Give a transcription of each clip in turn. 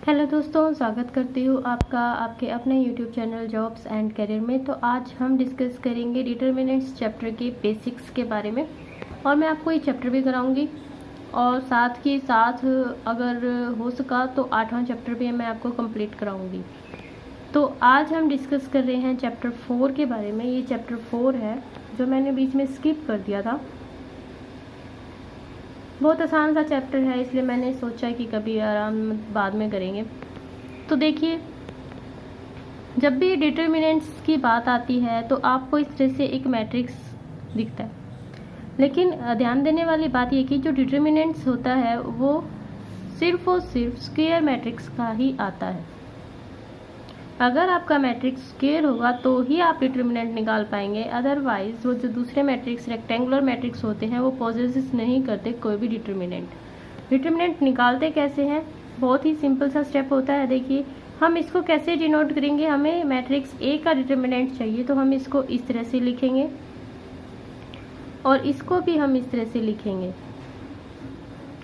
Hello दोस्तों, स्वागत करती हूँ आपका आपके अपने YouTube channel jobs and career में। तो आज हम डिस्कस करेंगे डिटर्मिनेंट्स चैप्टर के बेसिक्स के बारे में और मैं आपको ये चैप्टर भी कराऊंगी और साथ के साथ अगर हो सका तो 8वां चैप्टर भी मैं आपको कंप्लीट कराऊंगी। तो आज हम डिस्कस कर रहे हैं चैप्टर 4 के बारे में। ये चैप्टर 4 है जो मैंने बीच में स्किप कर दिया था। बहुत आसान सा चैप्टर है, इसलिए मैंने सोचा कि कभी आराम बाद में करेंगे। तो देखिए, जब भी डिटर्मिनेंट्स की बात आती है तो आपको इस तरह से एक मैट्रिक्स दिखता है, लेकिन ध्यान देने वाली बात यह कि जो डिटर्मिनेंट्स होता है वो सिर्फ और सिर्फ स्क्वायर मैट्रिक्स का ही आता है। अगर आपका मैट्रिक्स स्क्वायर होगा तो ही आप डिटर्मिनेंट निकाल पाएंगे, अदरवाइज वो जो दूसरे मैट्रिक्स रेक्टेंगुलर मैट्रिक्स होते हैं वो पॉजेसिस नहीं करते कोई भी डिटर्मिनेंट। डिटर्मिनेंट निकालते कैसे हैं? बहुत ही सिंपल सा स्टेप होता है। देखिए, हम इसको कैसे डिनोट करेंगे। हमें मैट्रिक्स ए का डिटर्मिनेंट चाहिए तो हम इसको इस तरह से लिखेंगे और इसको भी हम इस तरह से लिखेंगे।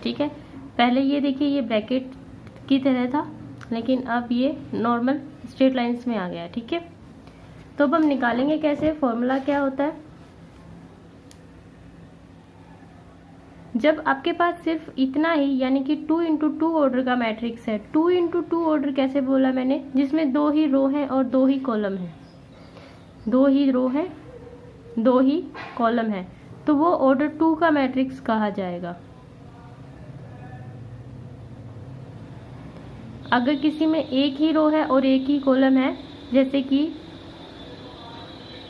ठीक है, पहले ये देखिए ये ब्रैकेट की तरह था, लेकिन अब ये नॉर्मल स्ट्रेट लाइंस में आ गया। ठीक है, तो अब हम निकालेंगे कैसे। फॉर्मूला क्या होता है, जब आपके पास सिर्फ इतना ही यानी कि 2 इंटू 2 ऑर्डर का मैट्रिक्स है। 2 इंटू 2 ऑर्डर कैसे बोला मैंने? जिसमें 2 ही रो हैं और 2 ही कॉलम है। 2 ही रो हैं, 2 ही कॉलम है, तो वो ऑर्डर 2 का मैट्रिक्स कहा जाएगा। अगर किसी में एक ही रो है और एक ही कॉलम है, जैसे कि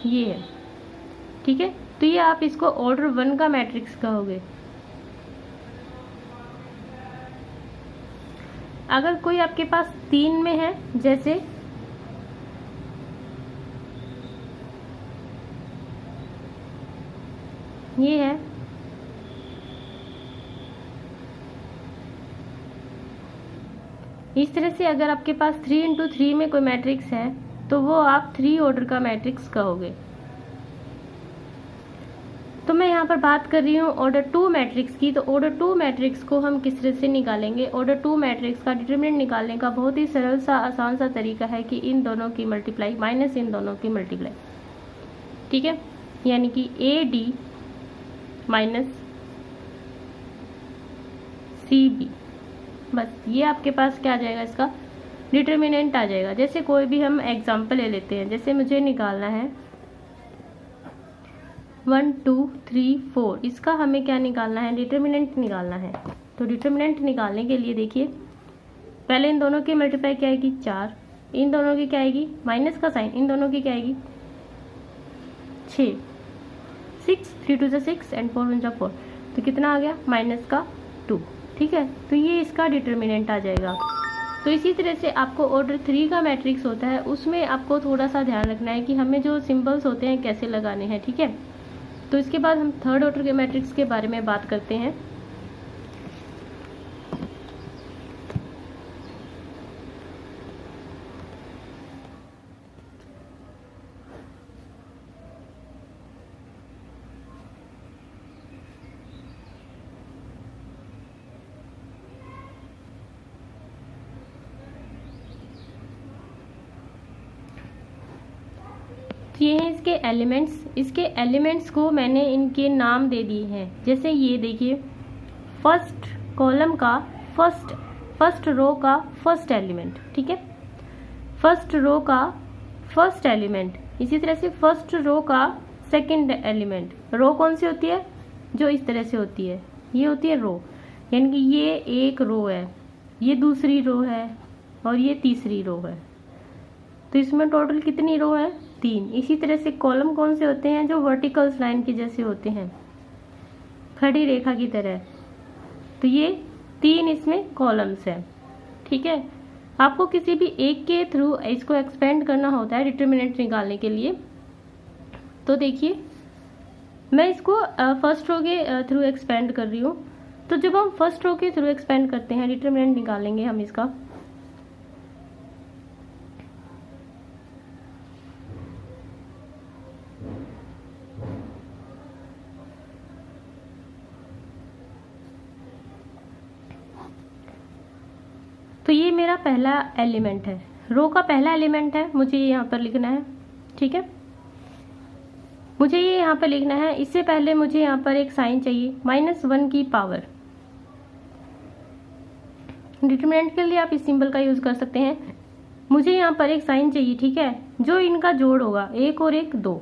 ये है, ठीक है, तो ये आप इसको ऑर्डर 1 का मैट्रिक्स कहोगे। अगर कोई आपके पास 3 में है, जैसे ये है, इस तरह से अगर आपके पास 3 इंटू 3 में कोई मैट्रिक्स है तो वो आप 3 ऑर्डर का मैट्रिक्स कहोगे। तो मैं यहाँ पर बात कर रही हूँ ऑर्डर 2 मैट्रिक्स की। तो ऑर्डर 2 मैट्रिक्स को हम किस तरह से निकालेंगे? ऑर्डर 2 मैट्रिक्स का डिटरमिनेंट निकालने का बहुत ही सरल सा आसान सा तरीका है कि इन दोनों की मल्टीप्लाई माइनस इन दोनों की मल्टीप्लाई। ठीक है, यानी कि A D minus C B, बस ये आपके पास क्या आ जाएगा, इसका डिटर्मिनेंट आ जाएगा। जैसे कोई भी हम एग्जांपल ले लेते हैं, जैसे मुझे निकालना है 1 2 3 4, इसका हमें क्या निकालना है? डिटर्मिनेंट निकालना है। तो डिटर्मिनेंट निकालने के लिए देखिए, पहले इन दोनों की मल्टीप्लाई क्या आएगी? 4, इन दोनों की क्या आएगी? माइनस का साइन, इन दोनों की क्या आएगी? 6, 6 3 2 6 एंड 4 1 4, तो कितना आ गया? माइनस का 2। ठीक है, तो ये इसका डिटर्मिनेंट आ जाएगा। तो इसी तरह से आपको ऑर्डर 3 का मैट्रिक्स होता है, उसमें आपको थोड़ा सा ध्यान रखना है कि हमें जो सिंबल्स होते हैं कैसे लगाने हैं। ठीक है, तो इसके बाद हम थर्ड ऑर्डर के मैट्रिक्स के बारे में बात करते हैं। ये हैं इसके एलिमेंट्स। इसके एलिमेंट्स को मैंने इनके नाम दे दिए हैं। जैसे ये देखिए, फर्स्ट कॉलम का फर्स्ट रो का फर्स्ट एलिमेंट। ठीक है, फर्स्ट रो का फर्स्ट एलिमेंट। इसी तरह से फर्स्ट रो का सेकंड एलिमेंट। रो कौन सी होती है? जो इस तरह से होती है, ये होती है रो। यानी कि ये एक रो है, ये दूसरी रो है और ये तीसरी रो है। तो इसमें टोटल कितनी रो है? 3। इसी तरह से कॉलम कौन से होते हैं? जो वर्टिकल लाइन के जैसे होते हैं, खड़ी रेखा की तरह। तो ये 3 इसमें कॉलम्स है। ठीक है, आपको किसी भी एक के थ्रू इसको एक्सपेंड करना होता है डिटर्मिनेंट निकालने के लिए। तो देखिए, मैं इसको फर्स्ट रो के थ्रू एक्सपेंड कर रही हूँ। तो जब हम फर्स्ट रो के थ्रू एक्सपेंड करते हैं, डिटर्मिनेंट निकालेंगे हम इसका। तो ये मेरा पहला एलिमेंट है, रो का पहला एलिमेंट है, मुझे ये यहाँ पर लिखना है। ठीक है, मुझे ये यहाँ पर लिखना है। इससे पहले मुझे यहाँ पर एक साइन चाहिए, -1 की पावर। डिटरमिनेंट के लिए आप इस सिंबल का यूज कर सकते हैं। मुझे यहाँ पर एक साइन चाहिए, ठीक है, जो इनका जोड़ होगा, 1 और 1 2,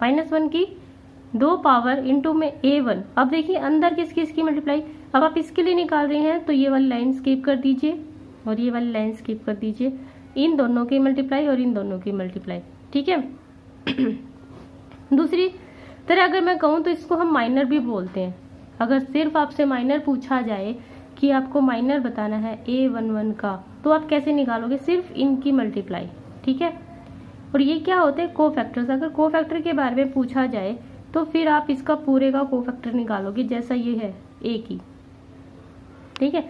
-1 की 2 पावर इंटू में A1। अब देखिए अंदर किस किस की मल्टीप्लाई। अब आप इसके लिए निकाल रहे हैं तो ये वाली लाइन स्किप कर दीजिए और ये वाली लाइन स्किप कर दीजिए, इन दोनों की मल्टीप्लाई और इन दोनों की मल्टीप्लाई। ठीक है। दूसरी तरह अगर मैं कहूँ तो इसको हम माइनर भी बोलते हैं। अगर सिर्फ आपसे माइनर पूछा जाए कि आपको माइनर बताना है A11 का, तो आप कैसे निकालोगे? सिर्फ इनकी मल्टीप्लाई। ठीक है, और ये क्या होते हैं? कोफैक्टर्स। अगर कोफैक्टर के बारे में पूछा जाए तो फिर आप इसका पूरे का कोफैक्टर निकालोगे, जैसा ये है A की। ठीक है,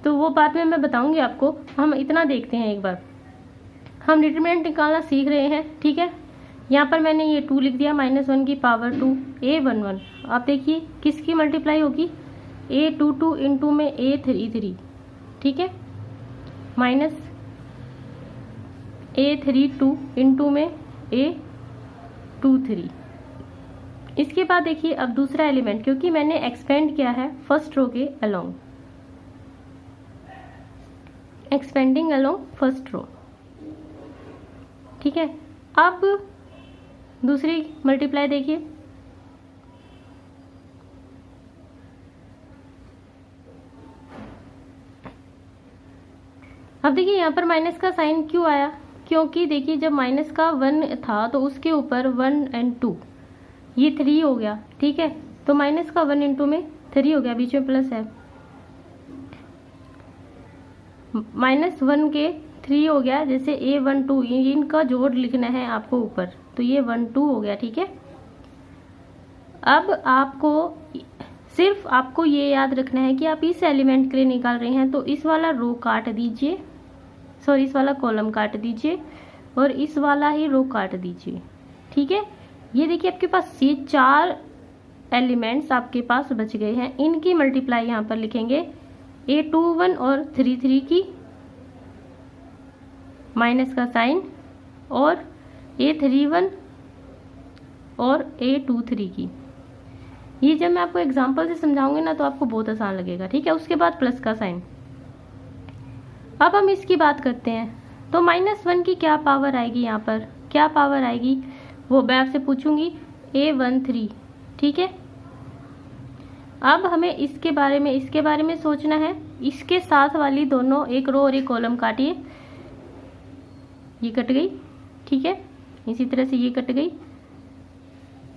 तो वो बाद में मैं बताऊंगी आपको। हम इतना देखते हैं एक बार, हम डिटरमिनेंट निकालना सीख रहे हैं। ठीक है, यहाँ पर मैंने ये 2 लिख दिया, -1 की पावर 2 A11। आप देखिए किसकी मल्टीप्लाई होगी? A22 इंटू में A33। ठीक है, माइनस A32 इंटू में A23। इसके बाद देखिए अब दूसरा एलिमेंट, क्योंकि मैंने एक्सपेंड किया है फर्स्ट रो के along, expanding along first row. ठीक है, अब दूसरी मल्टीप्लाई देखिए, अब देखिए यहाँ पर माइनस का साइन क्यों आया? क्योंकि देखिए जब माइनस का 1 था तो उसके ऊपर 1 और 2, ये 3 हो गया। ठीक है, तो माइनस का 1 इंटू में 3 हो गया, बीच में प्लस है, -1 के 3 हो गया। जैसे A12 इनका जोड़ लिखना है आपको ऊपर, तो ये 12 हो गया। ठीक है, अब आपको सिर्फ आपको ये याद रखना है कि आप इस एलिमेंट के लिए निकाल रहे हैं, तो इस वाला रो काट दीजिए, सॉरी इस वाला कॉलम काट दीजिए और इस वाला ही रो काट दीजिए। ठीक है, ये देखिए आपके पास ये 4 एलिमेंट्स आपके पास बच गए हैं। इनकी मल्टीप्लाई यहाँ पर लिखेंगे, A21 और 33 की, माइनस का साइन, और A31 और A23 की। ये जब मैं आपको एग्जांपल से समझाऊंगी ना तो आपको बहुत आसान लगेगा। ठीक है, उसके बाद प्लस का साइन। अब हम इसकी बात करते हैं, तो -1 की क्या पावर आएगी? यहाँ पर क्या पावर आएगी वो मैं आपसे पूछूंगी, A13। ठीक है, अब हमें इसके बारे में सोचना है। इसके साथ वाली दोनों, एक रो और एक कॉलम काटिए, ये कट गई। ठीक है, इसी तरह से ये कट गई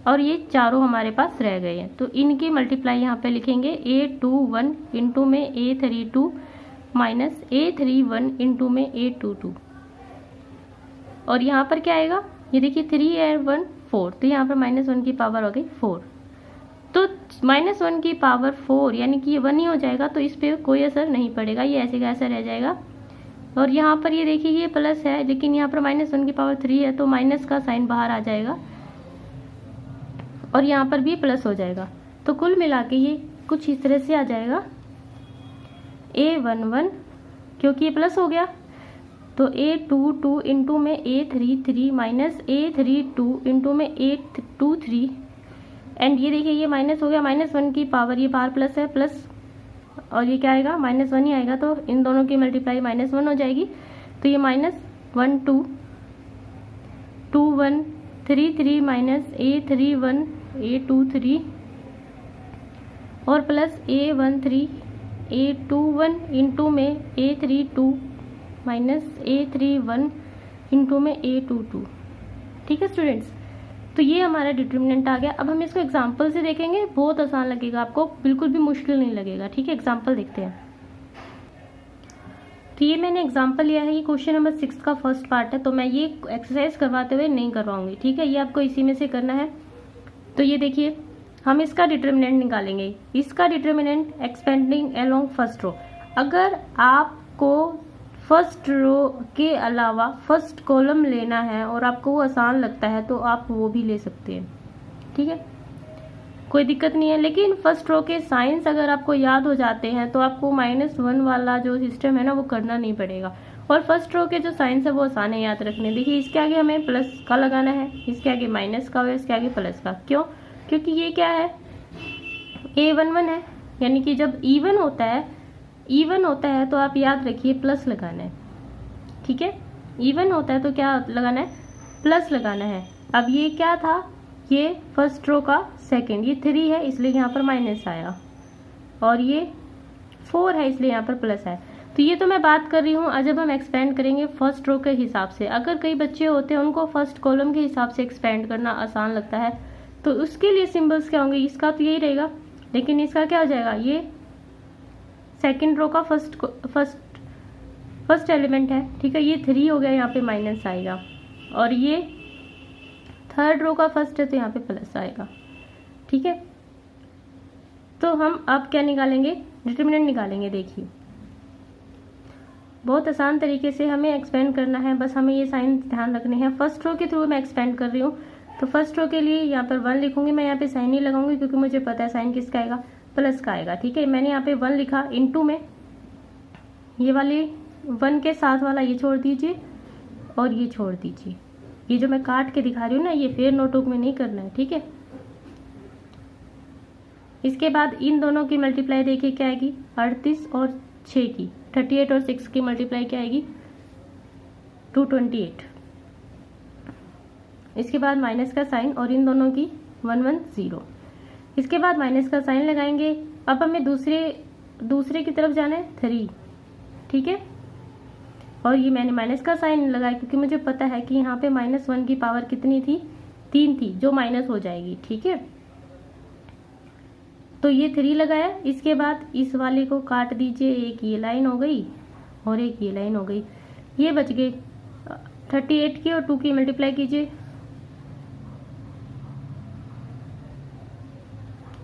और ये चारों हमारे पास रह गए हैं। तो इनकी मल्टीप्लाई यहाँ पे लिखेंगे, A21 इंटू में A32 माइनस A31 इंटू में A22। और यहाँ पर क्या आएगा? ये देखिए 3 और 1 4, तो यहाँ पर -1 की पावर हो गई 4। तो -1 की पावर 4 यानी कि ये 1 ही हो जाएगा, तो इस पे कोई असर नहीं पड़ेगा, ये ऐसे का ऐसा रह जाएगा। और यहाँ पर ये देखिए ये प्लस है, लेकिन यहाँ पर -1 की पावर 3 है, तो माइनस का साइन बाहर आ जाएगा और यहाँ पर भी प्लस हो जाएगा। तो कुल मिला के ये कुछ इस तरह से आ जाएगा, A11 क्योंकि ये प्लस हो गया, तो A22 इंटू में A33 माइनस A32 इंटू में A23, एंड ये देखिए ये माइनस हो गया, -1 की पावर, ये बाहर प्लस है, प्लस और ये क्या आएगा? -1 ही आएगा, तो इन दोनों की मल्टीप्लाई -1 हो जाएगी। तो ये -1 2 2 1 3 3 माइनस A31 A23 और प्लस A13 A21 इंटू में A32 माइनस A31 इंटू में A22। ठीक है स्टूडेंट्स, तो ये हमारा डिटरमिनेंट आ गया। अब हम इसको एग्जाम्पल से देखेंगे, बहुत आसान लगेगा आपको, बिल्कुल भी मुश्किल नहीं लगेगा। ठीक है, एग्जाम्पल देखते हैं। तो ये मैंने एग्जाम्पल लिया है, ये क्वेश्चन नंबर 6 का फर्स्ट पार्ट है, तो मैं ये एक्सरसाइज करवाते हुए नहीं करवाऊंगी। ठीक है, ये आपको इसी में से करना है। तो ये देखिए हम इसका डिटरमिनेंट निकालेंगे, इसका determinant expanding along first row. अगर आपको फर्स्ट रो के अलावा फर्स्ट कॉलम लेना है और आपको वो आसान लगता है तो आप वो भी ले सकते हैं। ठीक है, कोई दिक्कत नहीं है। लेकिन फर्स्ट रो के साइंस अगर आपको याद हो जाते हैं तो आपको -1 वाला जो सिस्टम है ना वो करना नहीं पड़ेगा। और फर्स्ट रो के जो साइंस है वो आसान है याद रखने। देखिए इसके आगे हमें प्लस का लगाना है, इसके आगे माइनस का और इसके आगे प्लस का। क्यों? क्योंकि ये क्या है, A11 है, यानी कि जब इवन होता है तो आप याद रखिए प्लस लगाना है। ठीक है, इवन होता है तो क्या लगाना है, प्लस लगाना है। अब ये क्या था, ये फर्स्ट रो का सेकंड, ये 3 है इसलिए यहाँ पर माइनस आया, और ये 4 है इसलिए यहाँ पर प्लस है। तो ये तो मैं बात कर रही हूँ। आज जब हम एक्सपेंड करेंगे फर्स्ट रो के हिसाब से, अगर कई बच्चे होते हैं उनको फर्स्ट कॉलम के हिसाब से एक्सपेंड करना आसान लगता है तो उसके लिए सिंबल्स क्या होंगे, इसका तो यही रहेगा, लेकिन इसका क्या हो जाएगा, ये सेकंड रो का फर्स्ट एलिमेंट है। ठीक है, ये 3 हो गया, यहाँ पे माइनस आएगा, और ये थर्ड रो का फर्स्ट है तो यहाँ पे प्लस आएगा। ठीक है, तो हम अब क्या निकालेंगे, डिटरमिनेंट निकालेंगे। देखिए बहुत आसान तरीके से हमें एक्सपेंड करना है, बस हमें ये साइन ध्यान रखने हैं। फर्स्ट रो के थ्रू मैं एक्सपेंड कर रही हूँ, तो फर्स्ट रो के लिए यहाँ पर 1 लिखूंगी। मैं यहाँ पे साइन नहीं लगाऊंगी क्योंकि मुझे पता है साइन किसका आएगा, प्लस का आएगा। ठीक है, मैंने यहाँ पे 1 लिखा, इनटू में ये वाले 1 के साथ वाला ये छोड़ दीजिए और ये छोड़ दीजिए। ये जो मैं काट के दिखा रही हूँ ना, ये फेयर नोटबुक में नहीं करना है। ठीक है, इसके बाद इन दोनों की मल्टीप्लाई देखिए क्या आएगी, 38 और 6 की, 38 और 6 की मल्टीप्लाई क्या आएगी, 228। इसके बाद माइनस का साइन और इन दोनों की 110। इसके बाद माइनस का साइन लगाएंगे। अब हमें दूसरे की तरफ जाना है 3। ठीक है, और ये मैंने माइनस का साइन लगाया क्योंकि मुझे पता है कि यहाँ पे -1 की पावर कितनी थी, 3 थी, जो माइनस हो जाएगी। ठीक है, तो ये 3 लगाया। इसके बाद इस वाले को काट दीजिए, एक ये लाइन हो गई और एक ये लाइन हो गई, ये बच गए 38 की, और 2 की मल्टीप्लाई कीजिए।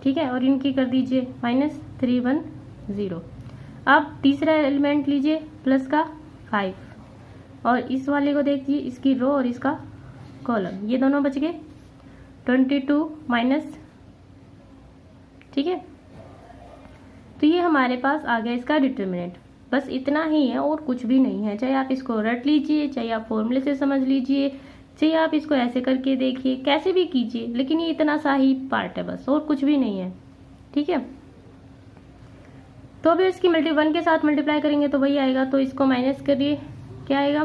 ठीक है, और इनकी कर दीजिए -310। अब तीसरा एलिमेंट लीजिए प्लस का 5, और इस वाले को देखिए, इसकी रो और इसका कॉलम, ये दोनों बच गए 22 माइनस। ठीक है, तो ये हमारे पास आ गया इसका डिटरमिनेंट। बस इतना ही है और कुछ भी नहीं है। चाहे आप इसको रट लीजिए, चाहे आप फॉर्मूले से समझ लीजिए, चाहे आप इसको ऐसे करके देखिए, कैसे भी कीजिए, लेकिन ये इतना सा ही पार्ट है बस, और कुछ भी नहीं है। ठीक है, तो अभी इसकी 1 के साथ मल्टीप्लाई करेंगे तो वही आएगा, तो इसको माइनस करिए, क्या आएगा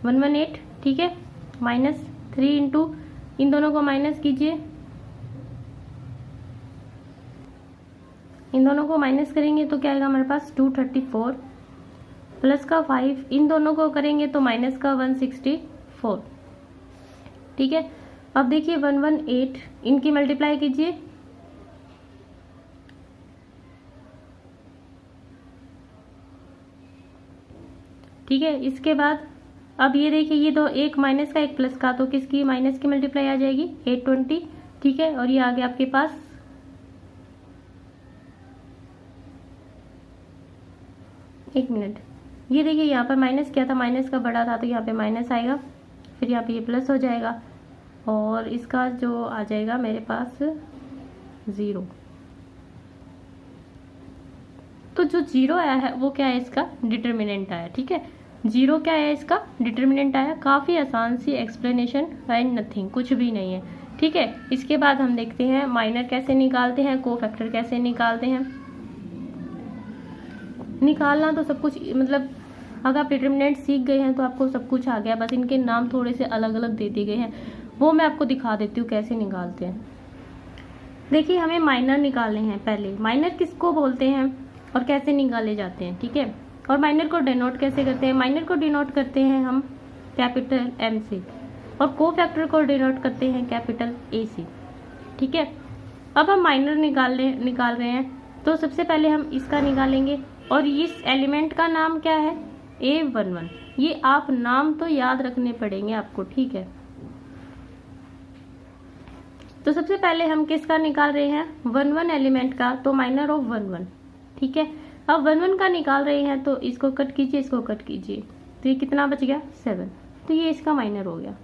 118। ठीक है, -3 इंटू इन दोनों को माइनस कीजिए, इन दोनों को माइनस करेंगे तो क्या आएगा हमारे पास 234, प्लस का 5, इन दोनों को करेंगे तो माइनस का 164। ठीक है, अब देखिए 118, इनकी मल्टीप्लाई कीजिए, ठीक है। इसके बाद अब ये देखिए, ये दो, एक माइनस का एक प्लस का, तो किसकी माइनस की मल्टीप्लाई आ जाएगी 820। ठीक है, और ये आ गया आपके पास 1 मिनट। ये देखिए यहाँ पर माइनस क्या था, माइनस का बड़ा था तो यहाँ पे माइनस आएगा, फिर यहाँ पे ये प्लस हो जाएगा, और इसका जो आ जाएगा मेरे पास 0। तो जो 0 आया है वो क्या है, इसका डिटरमिनेंट आया। ठीक है, 0 क्या है, इसका डिटरमिनेंट आया। काफ़ी आसान सी एक्सप्लेनेशन एंड नथिंग, कुछ भी नहीं है। ठीक है, इसके बाद हम देखते हैं माइनर कैसे निकालते हैं, कोफैक्टर कैसे निकालते हैं। निकालना तो सब कुछ, मतलब अगर आप डिटरमिनेंट सीख गए हैं तो आपको सब कुछ आ गया, बस इनके नाम थोड़े से अलग अलग दे दिए गए हैं, वो मैं आपको दिखा देती हूँ कैसे निकालते हैं। देखिए, हमें माइनर निकालने हैं। पहले माइनर किसको बोलते हैं और कैसे निकाले जाते हैं। ठीक है, और माइनर को डिनोट कैसे करते हैं, माइनर को डिनोट करते हैं हम कैपिटल M से, और कोफैक्टर को डिनोट करते हैं कैपिटल A से। ठीक है, अब हम माइनर निकाल रहे हैं, तो सबसे पहले हम इसका निकालेंगे, और इस एलिमेंट का नाम क्या है, A11। ये आप नाम तो याद रखने पड़ेंगे आपको। ठीक है, तो सबसे पहले हम किसका निकाल रहे हैं, 11 एलिमेंट का, तो माइनर ऑफ 11। ठीक है, अब 11 का निकाल रहे हैं तो इसको कट कीजिए, इसको कट कीजिए, तो ये कितना बच गया 7, तो ये इसका माइनर हो गया।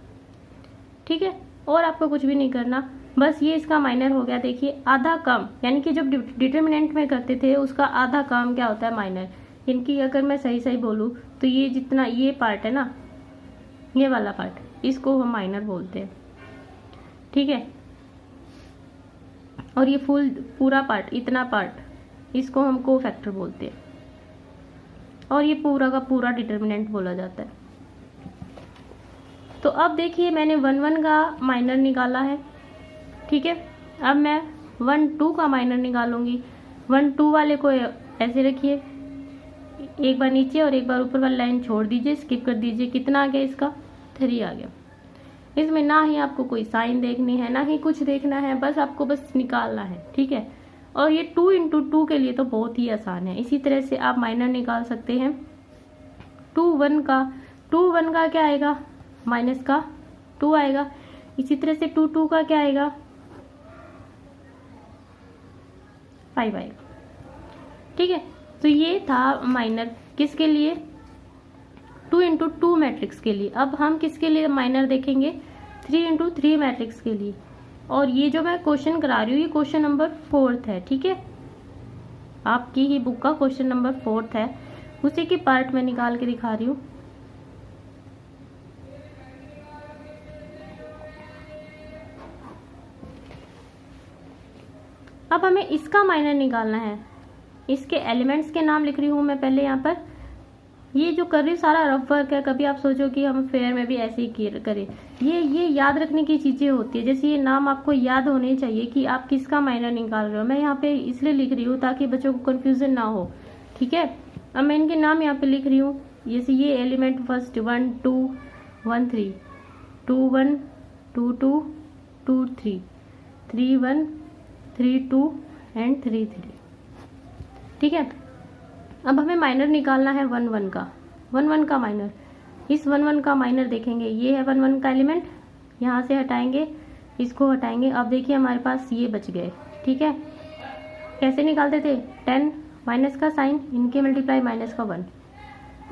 ठीक है, और आपको कुछ भी नहीं करना, बस ये इसका माइनर हो गया। देखिए आधा काम, यानी कि जब डिटर्मिनेंट में करते थे उसका आधा काम क्या होता है, माइनर। इनकी अगर मैं सही सही बोलूँ तो ये जितना ये पार्ट है ना, ये वाला पार्ट, इसको हम माइनर बोलते हैं, ठीक है। और ये पूरा पार्ट, इतना पार्ट, इसको हम कोफैक्टर बोलते हैं, और ये पूरा का पूरा डिटर्मिनेंट बोला जाता है। तो अब देखिए मैंने 1 1 का माइनर निकाला है, ठीक है। अब मैं 1 2 का माइनर निकालूंगी। 1 2 वाले को ऐसे रखिए, एक बार नीचे और एक बार ऊपर वाली लाइन छोड़ दीजिए, स्किप कर दीजिए। कितना आ गया इसका, 3 आ गया। इसमें ना ही आपको कोई साइन देखनी है, ना ही कुछ देखना है, बस आपको बस निकालना है, ठीक है। और ये 2 × 2 के लिए तो बहुत ही आसान है। इसी तरह से आप माइनर निकाल सकते हैं 2 1 का। 2 1 का क्या आएगा, माइनस का 2 आएगा। इसी तरह से 2 2 का क्या आएगा, 5 आएगा, ठीक है। तो ये था माइनर किसके लिए, 2 × 2 मैट्रिक्स के लिए। अब हम किसके लिए माइनर देखेंगे, 3 × 3 मैट्रिक्स के लिए। और ये जो मैं क्वेश्चन करा रही हूँ ये क्वेश्चन नंबर 4 है, ठीक है। आपकी ही बुक का क्वेश्चन नंबर 4 है, उसी के पार्ट में निकाल के दिखा रही हूँ। अब हमें इसका माइनर निकालना है। इसके एलिमेंट्स के नाम लिख रही हूँ मैं पहले यहाँ पर। ये जो कर रही हूँ सारा रफ वर्क है, कभी आप सोचो कि हम फेयर में भी ऐसे ही करें। ये याद रखने की चीजें होती है, जैसे ये नाम आपको याद होने चाहिए कि आप किसका माइनर निकाल रहे हो। मैं यहाँ पे इसलिए लिख रही हूँ ताकि बच्चों को कंफ्यूजन ना हो, ठीक है। अब मैं इनके नाम यहाँ पे लिख रही हूँ, जैसे ये एलिमेंट फर्स्ट 1 2 1 3, 2 1 2 2 2 3, 3 1 3 2 एंड 3 3, ठीक है। अब हमें माइनर निकालना है 1 1 का। 1 1 का माइनर, इस 1 1 का माइनर देखेंगे, ये है 1 1 का एलिमेंट, यहाँ से हटाएंगे, इसको हटाएंगे। अब देखिए हमारे पास ये बच गए, ठीक है। कैसे निकालते थे, 10 माइनस का साइन, इनके मल्टीप्लाई माइनस का 1,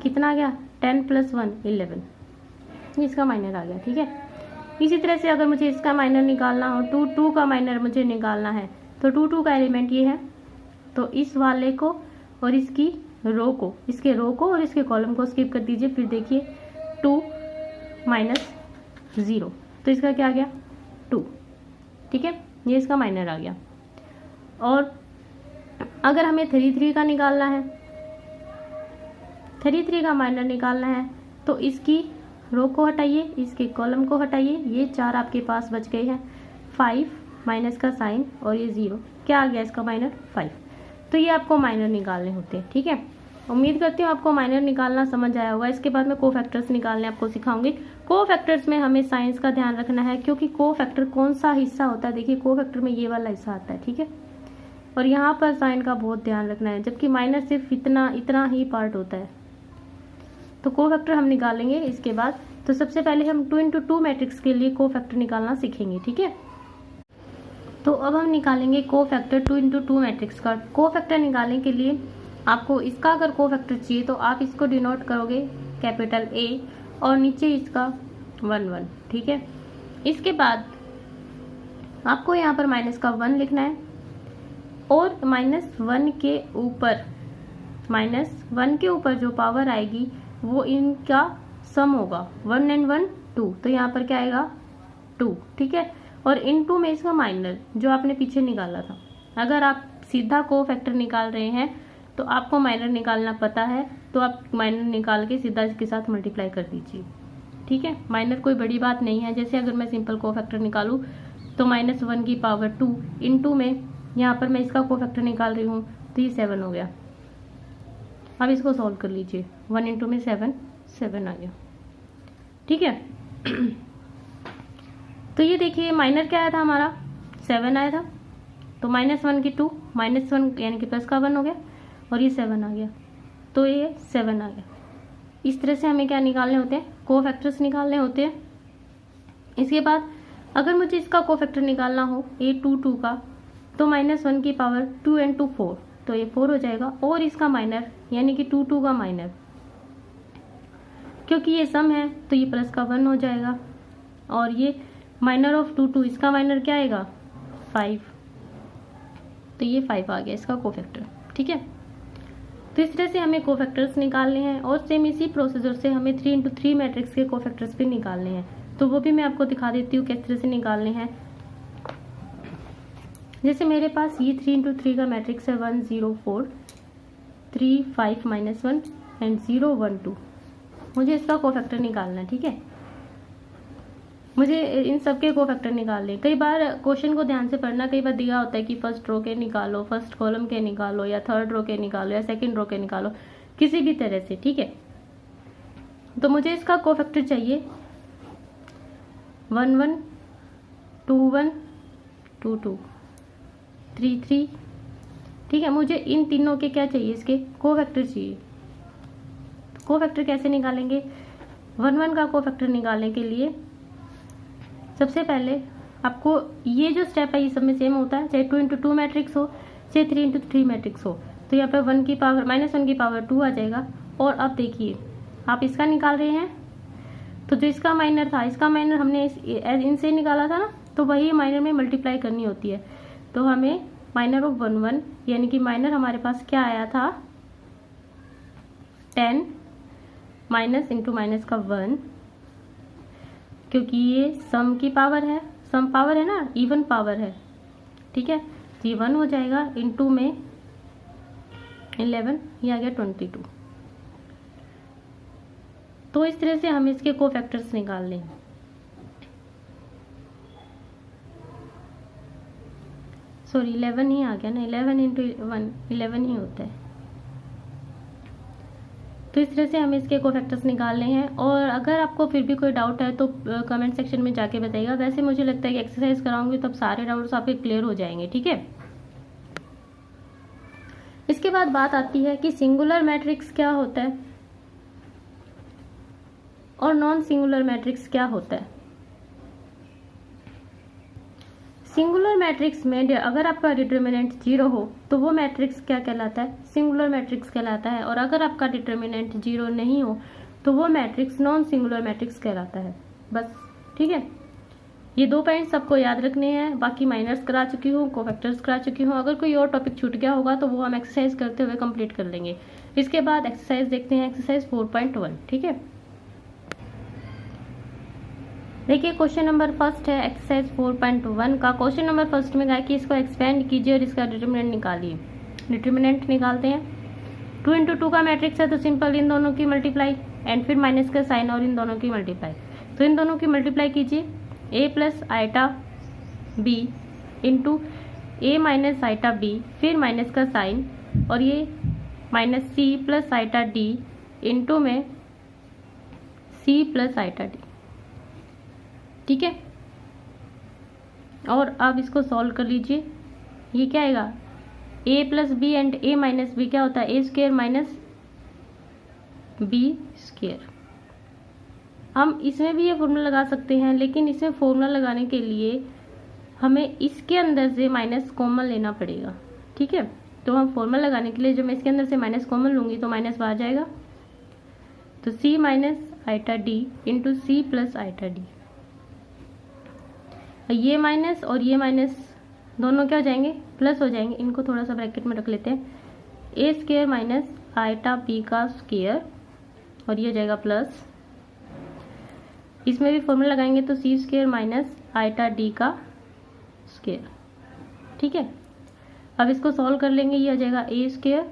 कितना आ गया, 10 + 1 11, इसका माइनर आ गया, ठीक है। इसी तरह से अगर मुझे इसका माइनर निकालना हो, 2 2 का माइनर मुझे निकालना है, तो 2 2 का एलिमेंट ये है, तो इस वाले को और इसकी रो को, इसके रो को और इसके कॉलम को स्किप कर दीजिए। फिर देखिए 2 - 0, तो इसका क्या आ गया, 2, ठीक है। ये इसका माइनर आ गया। और अगर हमें 3 3 का निकालना है, 3 3 का माइनर निकालना है, तो इसकी रो को हटाइए, इसके कॉलम को हटाइए, ये 4 आपके पास बच गए हैं। 5 माइनस का साइन और ये 0, क्या आ गया इसका माइनर, 5। तो ये आपको माइनर निकालने होते हैं, ठीक है। उम्मीद करती हूँ आपको माइनर निकालना समझ आया होगा। इसके बाद मैं कोफैक्टर्स निकालने आपको सिखाऊंगी। कोफैक्टर्स में हमें साइंस का ध्यान रखना है, क्योंकि कोफैक्टर कौन सा हिस्सा होता है, देखिए कोफैक्टर में ये वाला हिस्सा आता है, ठीक है। और यहाँ पर साइन का बहुत ध्यान रखना है, जबकि माइनर सिर्फ इतना ही पार्ट होता है। तो कोफैक्टर हम निकालेंगे इसके बाद। तो सबसे पहले हम 2 × 2 मैट्रिक्स के लिए कोफैक्टर निकालना सीखेंगे, ठीक है। तो अब हम निकालेंगे कोफैक्टर 2 × 2 मैट्रिक्स का। कोफैक्टर निकालने के लिए आपको इसका अगर कोफैक्टर चाहिए तो आप इसको डिनोट करोगे कैपिटल A और नीचे इसका 1 1, ठीक है। इसके बाद आपको यहाँ पर माइनस का 1 लिखना है और -1 के ऊपर जो पावर आएगी वो इनका सम होगा, 1 and 1 2, तो यहाँ पर क्या आएगा 2, ठीक है। और इनटू में इसका माइनर जो आपने पीछे निकाला था। अगर आप सीधा कोफैक्टर निकाल रहे हैं तो आपको माइनर निकालना पता है, तो आप माइनर निकाल के सीधा इसके साथ मल्टीप्लाई कर दीजिए, ठीक है। माइनर कोई बड़ी बात नहीं है। जैसे अगर मैं सिंपल कोफैक्टर निकालूं तो -1 की पावर 2 इंटू में यहाँ पर मैं इसका कोफैक्टर निकाल रही हूँ तो ये 7 हो गया। अब इसको सॉल्व कर लीजिए, 1 इंटू में 7 7 आ गया, ठीक है। तो ये देखिए माइनर क्या आया था हमारा, 7 आया था। तो -1 की 2, -1 यानी कि प्लस का 1 हो गया और ये 7 आ गया, तो ये 7 आ गया। इस तरह से हमें क्या निकालने होते हैं, कोफैक्टर्स निकालने होते हैं। इसके बाद अगर मुझे इसका कोफैक्टर निकालना हो a 2 2 का, तो -1 की पावर 2 and 2 4, तो ये 4 हो जाएगा। और इसका माइनर यानी कि 2 2 का माइनर, क्योंकि ये सम है तो ये प्लस का 1 हो जाएगा और ये माइनर ऑफ 2 2, इसका माइनर क्या आएगा 5, तो ये 5 आ गया इसका कोफैक्टर। ठीक है, तो इस तरह से हमें कोफैक्टर्स निकालने हैं और सेम इसी प्रोसीजर से हमें 3x3 मैट्रिक्स के कोफैक्टर्स भी निकालने हैं, तो वो भी मैं आपको दिखा देती हूँ किस तरह से निकालने हैं। जैसे मेरे पास ये 3x3 का मैट्रिक्स है 1 0 4 3 5 -1 एंड 0 1 2, मुझे इसका कोफैक्टर निकालना है। ठीक है, मुझे इन सब के कोफैक्टर निकालने। कई बार क्वेश्चन को ध्यान से पढ़ना, कई बार दिया होता है कि फर्स्ट रो के निकालो, फर्स्ट कॉलम के निकालो, या थर्ड रो के निकालो, या सेकंड रो के निकालो, किसी भी तरह से। ठीक है, तो मुझे इसका कोफैक्टर चाहिए 1 1 2 1 2 2 3 3। ठीक है, मुझे इन तीनों के क्या चाहिए, इसके कोफैक्टर चाहिए। कोफैक्टर कैसे निकालेंगे, 1 1 का कोफैक्टर निकालने के लिए सबसे पहले आपको ये जो स्टेप है ये सब में सेम होता है, चाहे 2 × 2 मैट्रिक्स हो, चाहे 3 × 3 मैट्रिक्स हो। तो यहाँ पे 1 की पावर -1 की पावर 2 आ जाएगा। और अब देखिए आप इसका निकाल रहे हैं, तो जो इसका माइनर था, इसका माइनर हमने इनसे निकाला था ना, तो वही माइनर में मल्टीप्लाई करनी होती है। तो हमें माइनर ऑफ 1 1 यानी कि माइनर हमारे पास क्या आया था 10 माइनस इंटू माइनस का 1, क्योंकि ये सम की पावर है, सम पावर है ना, इवन पावर है। ठीक है, तो ये 1 हो जाएगा, इंटू में 11, ये आ गया 22। तो इस तरह से हम इसके कोफैक्टर्स निकाल लें। सॉरी 11 ही आ गया ना, 11 इंटू 1 11 ही होता है। तो इस तरह से हमें इसके कोफैक्टर्स निकालने हैं। और अगर आपको फिर भी कोई डाउट है तो कमेंट सेक्शन में जाके बताइएगा। वैसे मुझे लगता है कि एक्सरसाइज कराऊंगी तब सारे डाउट्स आपके क्लियर हो जाएंगे। ठीक है, इसके बाद बात आती है कि सिंगुलर मैट्रिक्स क्या होता है और नॉन सिंगुलर मैट्रिक्स क्या होता है। सिंगुलर मैट्रिक्स में अगर आपका डिटर्मिनेंट 0 हो तो वो मैट्रिक्स क्या कहलाता है, सिंगुलर मैट्रिक्स कहलाता है। और अगर आपका डिटर्मिनेंट 0 नहीं हो तो वो मैट्रिक्स नॉन सिंगुलर मैट्रिक्स कहलाता है। बस, ठीक है, ये 2 पॉइंट्स सबको याद रखने हैं। बाकी माइनर्स करा चुकी हूँ, कोफैक्टर्स करा चुकी हूँ। अगर कोई और टॉपिक छूट गया होगा तो वो हम एक्सरसाइज करते हुए कंप्लीट कर लेंगे। इसके बाद एक्सरसाइज देखते हैं, एक्सरसाइज 4.1। ठीक है, देखिए क्वेश्चन नंबर फर्स्ट है एक्सरसाइज 4.1 का। क्वेश्चन नंबर फर्स्ट में कहा कि इसको एक्सपेंड कीजिए और इसका डिटर्मिनेंट निकालिए। डिटर्मिनेंट निकालते हैं। 2 × 2 का मैट्रिक्स है तो सिंपल इन दोनों की मल्टीप्लाई एंड फिर माइनस का साइन और इन दोनों की मल्टीप्लाई। तो इन दोनों की मल्टीप्लाई कीजिए, a plus eta b into a minus eta b, फिर माइनस का साइन, और ये minus c plus eta d into में c प्लस आइटा d। ठीक है, और अब इसको सॉल्व कर लीजिए। ये क्या आएगा, a plus B and a minus B क्या होता है, a square minus b square. हम इसमें भी ये फॉर्मूला लगा सकते हैं, लेकिन इसमें फॉर्मूला लगाने के लिए हमें इसके अंदर से माइनस कॉमन लेना पड़ेगा। ठीक है, तो हम फॉर्मूला लगाने के लिए जो मैं इसके अंदर से माइनस कॉमन लूंगी तो माइनस बाहर जाएगा, तो c minus eta d into C plus eta d। ये माइनस और ये माइनस दोनों क्या हो जाएंगे, प्लस हो जाएंगे। इनको थोड़ा सा ब्रैकेट में रख लेते हैं, ए स्क्वायर माइनस आइटा बी का स्क्वायर, और ये हो जाएगा प्लस। इसमें भी फॉर्मूला लगाएंगे तो सी स्क्वायर माइनस आइटा डी का स्क्वायर। ठीक है, अब इसको सॉल्व कर लेंगे, ये हो जाएगा A square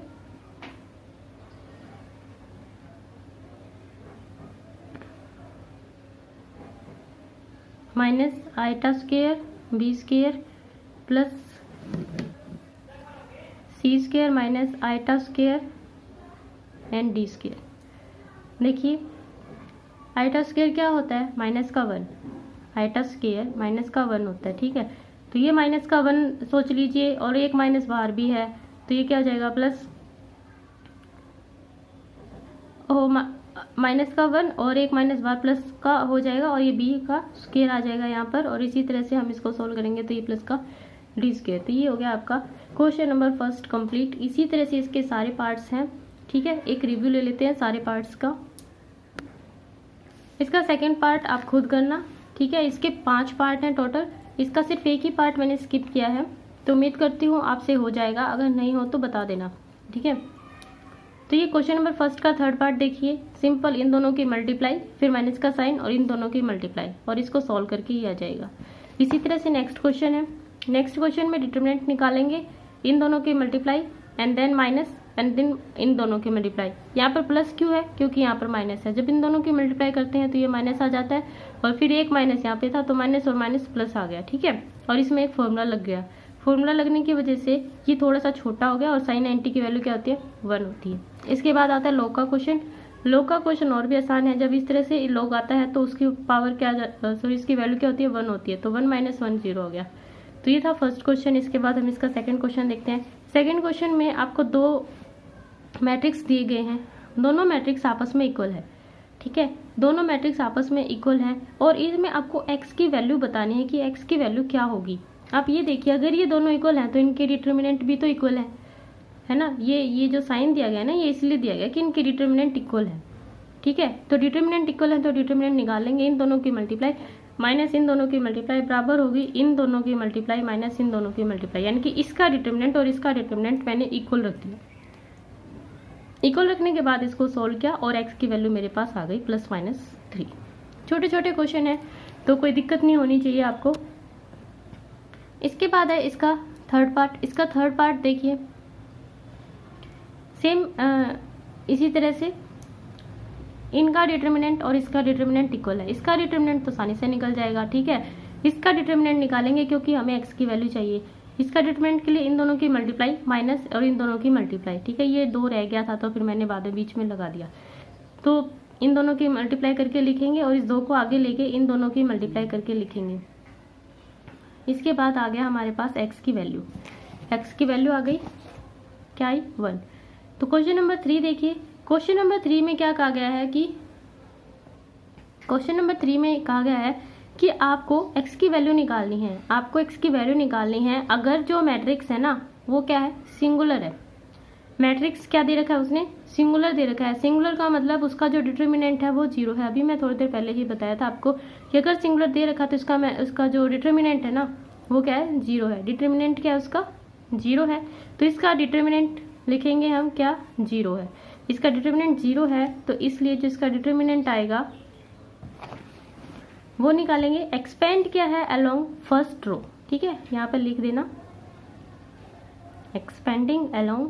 minus eta square B square plus C square minus eta square and D square. देखिए आइटा स्क्वायर क्या होता है, माइनस का 1, आइटा स्क्वायर माइनस का 1 होता है। ठीक है, तो ये माइनस का 1 सोच लीजिए, और एक माइनस बाहर भी है तो ये क्या हो जाएगा, प्लस माइनस का 1 और एक माइनस बार प्लस का हो जाएगा, और ये b का स्क्वायर आ जाएगा यहाँ पर। और इसी तरह से हम इसको सोल्व करेंगे तो ये प्लस का d स्क्वायर। तो ये हो गया आपका क्वेश्चन नंबर फर्स्ट कंप्लीट। इसी तरह से इसके सारे पार्ट्स हैं। ठीक है, एक रिव्यू ले लेते हैं सारे पार्ट्स का। इसका सेकेंड पार्ट आप खुद करना। ठीक ठीक है, इसके 5 पार्ट हैं टोटल, इसका सिर्फ एक ही पार्ट मैंने स्किप किया है। तो उम्मीद करती हूँ आपसे हो जाएगा, अगर नहीं हो तो बता देना, ठीक है। तो ये क्वेश्चन नंबर फर्स्ट का थर्ड पार्ट देखिए, सिंपल इन दोनों की मल्टीप्लाई, फिर माइनस का साइन और इन दोनों की मल्टीप्लाई, और इसको सॉल्व करके ही आ जाएगा। इसी तरह से नेक्स्ट क्वेश्चन है, नेक्स्ट क्वेश्चन में डिटरमिनेंट निकालेंगे, इन दोनों की multiply and then minus and then इन दोनों की मल्टीप्लाई। यहाँ पर प्लस क्यों है, क्योंकि यहाँ पर माइनस है। जब इन दोनों की मल्टीप्लाई करते हैं तो ये माइनस आ जाता है, और फिर एक माइनस यहाँ पे था तो माइनस और माइनस प्लस आ गया, ठीक है। और इसमें एक फॉर्मूला लग गया, फॉर्मूला लगने की वजह से ये थोड़ा सा छोटा हो गया, और साइन 90 की वैल्यू क्या होती है, 1 होती है। इसके बाद आता है लॉग का क्वेश्चन। लॉग का क्वेश्चन और भी आसान है, जब इस तरह से लॉग आता है तो उसकी पावर क्या, सॉरी इसकी वैल्यू क्या होती है, 1 होती है, तो 1 - 1 0 हो गया। तो ये था फर्स्ट क्वेश्चन। इसके बाद हम इसका सेकंड क्वेश्चन देखते हैं। सेकंड क्वेश्चन में आपको 2 मैट्रिक्स दिए गए हैं, दोनों मैट्रिक्स आपस में इक्वल है, ठीक है, दोनों मैट्रिक्स आपस में इक्वल हैं, और इसमें आपको x की वैल्यू बतानी है कि x की वैल्यू क्या होगी। आप ये देखिए, अगर ये दोनों इक्वल हैं तो इनके डिटरमिनेंट भी तो इक्वल है ना। ये जो साइन दिया गया है ना, ये इसलिए दिया गया कि इनके डिटरमिनेंट इक्वल है, ठीक है। तो डिटरमिनेंट इक्वल है तो डिटरमिनेंट निकालेंगे, इन दोनों की मल्टीप्लाई माइनस इन दोनों की मल्टीप्लाई बराबर होगी इन दोनों की मल्टीप्लाई माइनस इन दोनों की मल्टीप्लाई, यानी कि इसका डिटरमिनेंट और इसका डिटरमिनेंट मैंने इक्वल रख दिया। इक्वल रखने के बाद इसको सोल्व किया और x की वैल्यू मेरे पास आ गई +-3। छोटे छोटे क्वेश्चन है तो कोई दिक्कत नहीं होनी चाहिए आपको। इसके बाद है इसका थर्ड पार्ट। इसका थर्ड पार्ट देखिए, सेम इसी तरह से इनका डिटरमिनेंट और इसका डिटरमिनेंट इक्वल है। इसका डिटरमिनेंट तो आसानी से निकल जाएगा, ठीक है। इसका डिटरमिनेंट निकालेंगे क्योंकि हमें x की वैल्यू चाहिए। इसका डिटरमिनेंट के लिए इन दोनों की मल्टीप्लाई माइनस और इन दोनों की मल्टीप्लाई, ठीक है। ये 2 रह गया था तो फिर मैंने बाद में बीच में लगा दिया। तो इन दोनों की मल्टीप्लाई करके लिखेंगे और इस 2 को आगे लेके इन दोनों की मल्टीप्लाई करके लिखेंगे। इसके बाद आ गया हमारे पास x की वैल्यू। x की वैल्यू आ गई क्या आई, 1। तो क्वेश्चन नंबर 3 देखिए। क्वेश्चन नंबर 3 में क्या कहा गया है कि क्वेश्चन नंबर 3 में कहा गया है कि आपको x की वैल्यू निकालनी है। आपको x की वैल्यू निकालनी है अगर जो मैट्रिक्स है ना वो क्या है, सिंगुलर है। मैट्रिक्स क्या दे रखा है उसने, सिंगुलर दे रखा है। सिंगुलर का मतलब उसका जो डिटरमिनेंट है वो 0 है। अभी मैं थोड़ी देर पहले ही बताया था आपको कि अगर सिंगुलर दे रखा तो उसका जो डिटरमिनेंट है ना वो क्या है, 0 है। डिटरमिनेंट क्या है उसका, 0 है। तो इसका डिटरमिनेंट लिखेंगे हम क्या, 0 है। इसका डिटरमिनेंट 0 है तो इसलिए जो इसका डिटरमिनेंट आएगा वो निकालेंगे। एक्सपेंड क्या है, अलोंग फर्स्ट रो, ठीक है, यहाँ पर लिख देना expanding along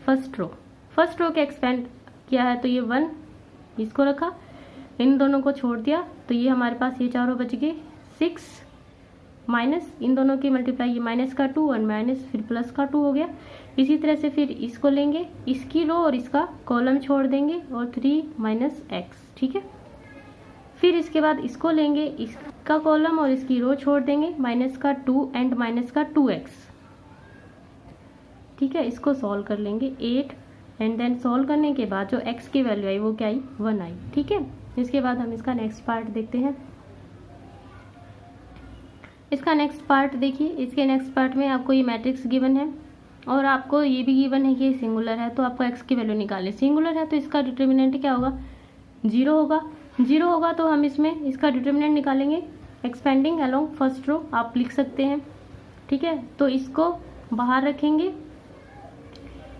first row. First row के एक्सपेंड किया है तो ये 1 इसको रखा, इन दोनों को छोड़ दिया तो ये हमारे पास ये चारों बच गए 6 माइनस इन दोनों की मल्टीप्लाई, ये माइनस का 2 1 माइनस फिर प्लस का 2 हो गया। इसी तरह से फिर इसको लेंगे, इसकी रो और इसका कॉलम छोड़ देंगे और 3 माइनस x, ठीक है। फिर इसके बाद इसको लेंगे, इसका कॉलम और इसकी रो छोड़ देंगे, माइनस का 2 एंड माइनस का 2x, ठीक है। इसको सॉल्व कर लेंगे 8 एंड देन सॉल्व करने के बाद जो x की वैल्यू आई वो क्या आई, 1 आई, ठीक है। इसके बाद हम इसका नेक्स्ट पार्ट देखते हैं। इसका नेक्स्ट पार्ट देखिए, इसके नेक्स्ट पार्ट में आपको ये मैट्रिक्स गिवन है और आपको ये भी गिवन है कि ये सिंगुलर है, तो आपको x की वैल्यू निकालनी। सिंगुलर है तो इसका डिटरमिनेंट क्या होगा, 0 होगा। 0 होगा तो हम इसमें इसका डिटरमिनेंट निकालेंगे। एक्सपेंडिंग अलोंग फर्स्ट रो आप लिख सकते हैं, ठीक है। तो इसको बाहर रखेंगे।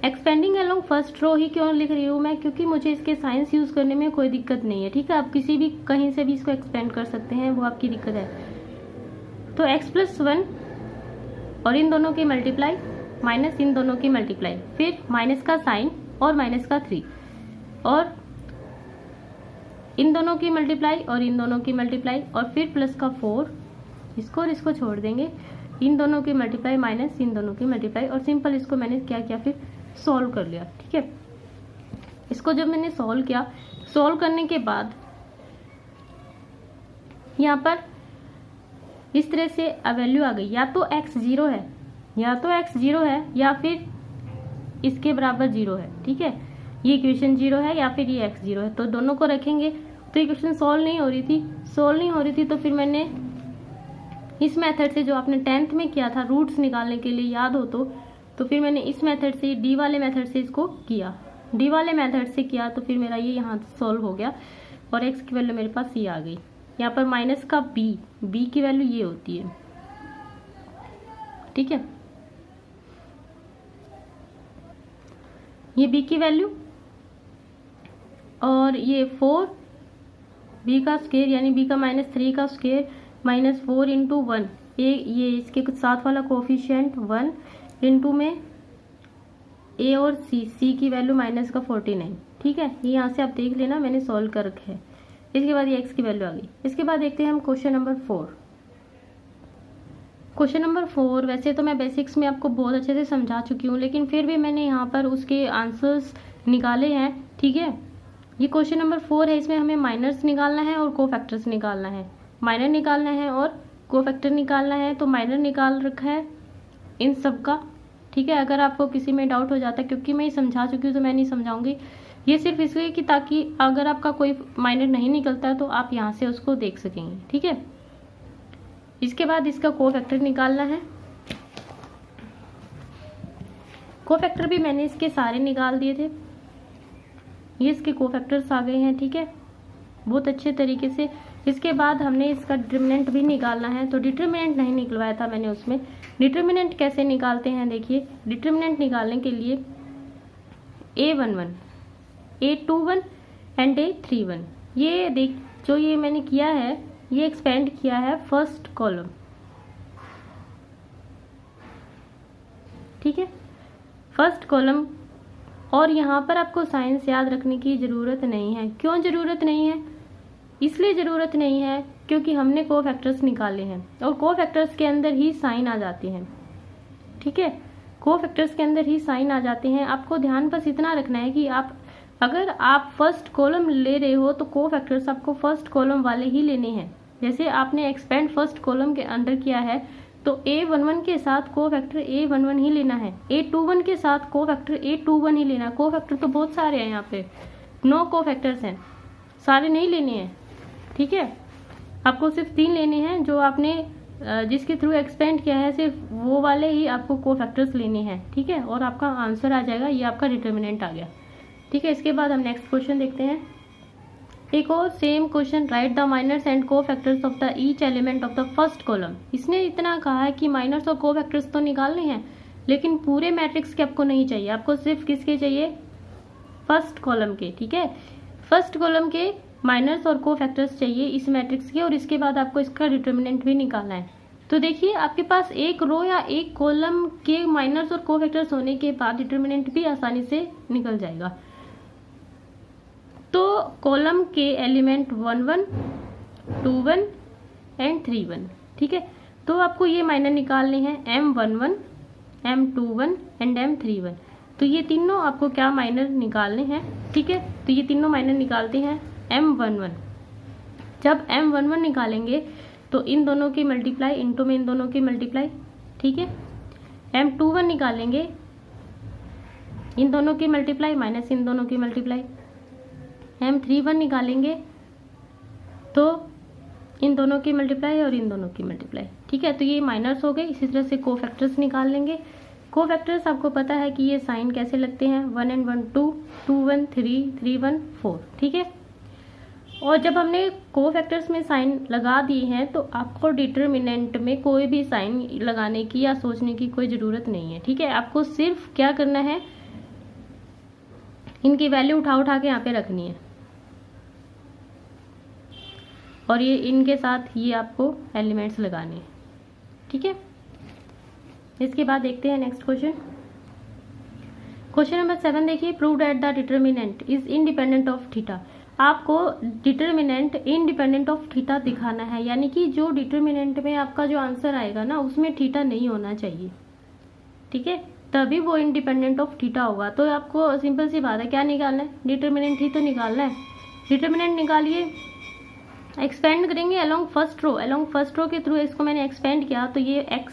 एक्सपेंडिंग अलोंग फर्स्ट रो ही क्यों लिख रही हूँ मैं, क्योंकि मुझे इसके साइंस यूज करने में कोई दिक्कत नहीं है, ठीक है। आप किसी भी कहीं से भी इसको एक्सपेंड कर सकते हैं, वो आपकी दिक्कत है। तो x+1 और इन दोनों की मल्टीप्लाई माइनस इन दोनों की मल्टीप्लाई, फिर माइनस का साइन और माइनस का 3 और इन दोनों की मल्टीप्लाई और इन दोनों की मल्टीप्लाई और फिर प्लस का 4, इसको और इसको छोड़ देंगे, इन दोनों की मल्टीप्लाई माइनस इन दोनों की मल्टीप्लाई, और सिंपल इसको मैंने क्या किया, फिर सॉल्व कर लिया, ठीक है। इसको जब मैंने सॉल्व किया, सॉल्व करने के बाद यहाँ पर इस तरह से वैल्यू आ गई, या तो x 0 है, या तो x 0 है या फिर इसके बराबर 0 है, ठीक है। ये इक्वेशन 0 है या फिर ये x 0 है, तो दोनों को रखेंगे। तो इक्वेशन सॉल्व नहीं हो रही थी तो फिर मैंने इस मेथड से, जो आपने 10th में किया था रूट्स निकालने के लिए, याद हो तो फिर मैंने इस मेथड से, d वाले मेथड से इसको किया। d वाले मेथड से किया तो फिर मेरा ये यहाँ सॉल्व हो गया और x की वैल्यू मेरे पास ये आ गई। यहाँ पर माइनस का b की वैल्यू ये होती है, ठीक है, ये b की वैल्यू, और ये 4 b का स्क्वायर यानी b का -3 का स्क्वायर -4 इंटू 1, ये इसके साथ वाला कोफिशिएंट 1 इंटू में a और c की वैल्यू -49, ठीक है। ये यहाँ से आप देख लेना, मैंने सॉल्व कर रखा है। इसके बाद ये x की वैल्यू आ गई। इसके बाद देखते हैं हम क्वेश्चन नंबर 4। क्वेश्चन नंबर 4 वैसे तो मैं बेसिक्स में आपको बहुत अच्छे से समझा चुकी हूँ, लेकिन फिर भी मैंने यहाँ पर उसके आंसर्स निकाले हैं, ठीक है। ये क्वेश्चन नंबर 4 है, इसमें हमें माइनर्स निकालना है और कोफैक्टर्स निकालना है, माइनर निकालना है और कोफैक्टर निकालना है। तो माइनर निकाल रखा है इन सब का, ठीक है। अगर आपको किसी में डाउट हो जाता है, क्योंकि मैं ये समझा चुकी हूँ तो मैं नहीं समझाऊंगी, ये सिर्फ इसलिए कि ताकि अगर आपका कोई माइनर नहीं निकलता है तो आप यहाँ से उसको देख सकेंगे, ठीक है। इसके बाद इसका कोफैक्टर निकालना है। कोफैक्टर भी मैंने इसके सारे निकाल दिए थे, ये इसके कोफैक्टर्स आ गए हैं, ठीक है, बहुत अच्छे तरीके से। इसके बाद हमने इसका डिटर्मिनेंट भी निकालना है, तो डिटर्मिनेंट नहीं निकलवाया था मैंने उसमें। डिटर्मिनेंट कैसे निकालते हैं, देखिए, डिटर्मिनेंट निकालने के लिए A11, A21 एंड A31, ये देख जो ये मैंने किया है, ये एक्सपेंड किया है फर्स्ट कॉलम, ठीक है, फर्स्ट कॉलम। और यहाँ पर आपको साइंस याद रखने की ज़रूरत नहीं है। क्यों ज़रूरत नहीं है? इसलिए ज़रूरत नहीं है क्योंकि हमने कोफैक्टर्स निकाले हैं और कोफैक्टर्स के अंदर ही साइन आ जाते हैं, ठीक है, कोफैक्टर्स के अंदर ही साइन आ जाते हैं। आपको ध्यान बस इतना रखना है कि अगर आप फर्स्ट कॉलम ले रहे हो तो कोफैक्टर्स आपको फर्स्ट कॉलम वाले ही लेने हैं। जैसे आपने एक्सपेंड फर्स्ट कॉलम के अंदर किया है तो A11 के साथ कोफैक्टर A11 ही लेना है, A21 के साथ कोफैक्टर A21 ही लेना है। कोफैक्टर तो बहुत सारे हैं, यहाँ पे 9 कोफैक्टर्स हैं, सारे नहीं लेने हैं, ठीक है। आपको सिर्फ 3 लेने हैं, जो आपने जिसके थ्रू एक्सपेंड किया है सिर्फ वो वाले ही आपको कोफैक्टर्स लेने हैं, ठीक है। और आपका आंसर आ जाएगा, ये आपका डिटर्मिनेंट आ गया, ठीक है। इसके बाद हम नेक्स्ट क्वेश्चन देखते हैं। एक और same question, right the minors and cofactors of the each element of the first column. इसने इतना कहा है कि माइनर्स और कोफैक्टर्स तो निकालने हैं, लेकिन पूरे मैट्रिक्स के आपको नहीं चाहिए, आपको सिर्फ किसके चाहिए, फर्स्ट कॉलम के, ठीक है। फर्स्ट कॉलम के माइनर्स और कोफैक्टर्स चाहिए इस मैट्रिक्स के, और इसके बाद आपको इसका डिटर्मिनेंट भी निकालना है। तो देखिए, आपके पास एक रो या एक कॉलम के माइनर्स और कोफैक्टर्स होने के बाद डिटर्मिनेंट भी आसानी से निकल जाएगा। तो कॉलम के एलिमेंट 11, 21 एंड 31, ठीक है। तो आपको ये माइनर निकालने हैं, M11, M21 एंड M31। तो ये तीनों आपको क्या माइनर निकालने हैं, ठीक है। तो ये तीनों माइनर निकालते हैं M11। जब M11 निकालेंगे तो इन दोनों की मल्टीप्लाई इंटू में इन दोनों की मल्टीप्लाई, ठीक है। M21 निकालेंगे, इन दोनों की मल्टीप्लाई माइनस इन दोनों की मल्टीप्लाई। M31 निकालेंगे तो इन दोनों की मल्टीप्लाई और इन दोनों की मल्टीप्लाई, ठीक है। तो ये माइनर्स हो गए। इसी तरह से कोफैक्टर्स निकाल लेंगे। कोफैक्टर्स आपको पता है कि ये साइन कैसे लगते हैं, 1 and 1 2, 2 1 3, 3 1 4, ठीक है। और जब हमने कोफैक्टर्स में साइन लगा दिए हैं तो आपको डिटर्मिनेंट में कोई भी साइन लगाने की या सोचने की कोई ज़रूरत नहीं है, ठीक है। आपको सिर्फ क्या करना है, इनकी वैल्यू उठा उठा के यहाँ पे रखनी है, और ये इनके साथ ये आपको एलिमेंट्स लगाने हैं, ठीक है। इसके बाद देखते हैं नेक्स्ट क्वेश्चन। क्वेश्चन नंबर 7 देखिए, prove that the determinant is independent of theta. आपको डिटर्मिनेंट इंडिपेंडेंट ऑफ थीटा दिखाना है, यानी कि जो डिटर्मिनेंट में आपका जो आंसर आएगा ना उसमें थीटा नहीं होना चाहिए, ठीक है, तभी वो इंडिपेंडेंट ऑफ थीटा होगा। तो आपको सिंपल सी बात है, क्या निकालना है, डिटर्मिनेंट ही तो निकालना है। डिटर्मिनेंट निकालिए, एक्सपेंड करेंगे along first row, along first row के थ्रू इसको मैंने एक्सपेंड किया तो ये x